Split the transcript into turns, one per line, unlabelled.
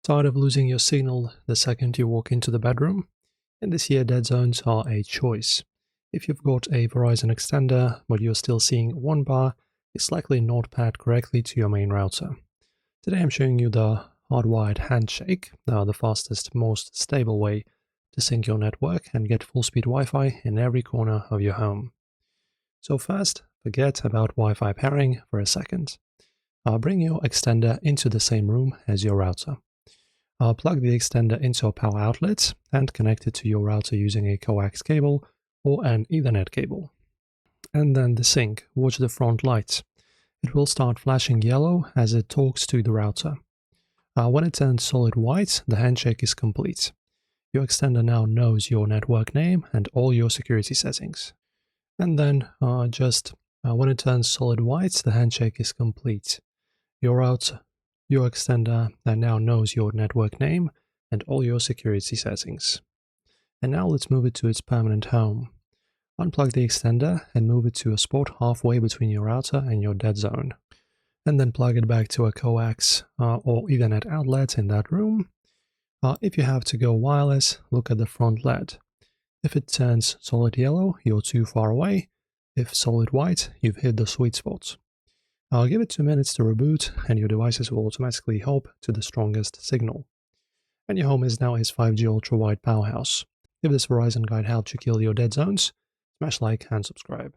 Tired of losing your signal the second you walk into the bedroom? In this year, dead zones are a choice. If you've got a Verizon Extender, but you're still seeing one bar, it's likely not paired correctly to your main router. Today I'm showing you the hardwired handshake, the fastest, most stable way to sync your network and get full-speed Wi-Fi in every corner of your home. So first, forget about Wi-Fi pairing for a second. Bring your extender into the same room as your router. Plug the extender into a power outlet and connect it to your router using a Coax cable or an Ethernet cable. And then the sync. Watch the front light. It will start flashing yellow as it talks to the router. When it turns solid white, the handshake is complete. Your extender now knows your network name and all your security settings. And then when it turns solid white, the handshake is complete. Your extender now knows your network name and all your security settings. And now let's move it to its permanent home. Unplug the extender and move it to a spot halfway between your router and your dead zone. And then plug it back to a Coax or Ethernet outlet in that room. If you have to go wireless, look at the front LED. If it turns solid yellow, you're too far away. If solid white, you've hit the sweet spot. Give it 2 minutes to reboot, and your devices will automatically hop to the strongest signal. And your home is now his 5G ultra-wide powerhouse. If this Verizon guide helped you kill your dead zones, smash like and subscribe.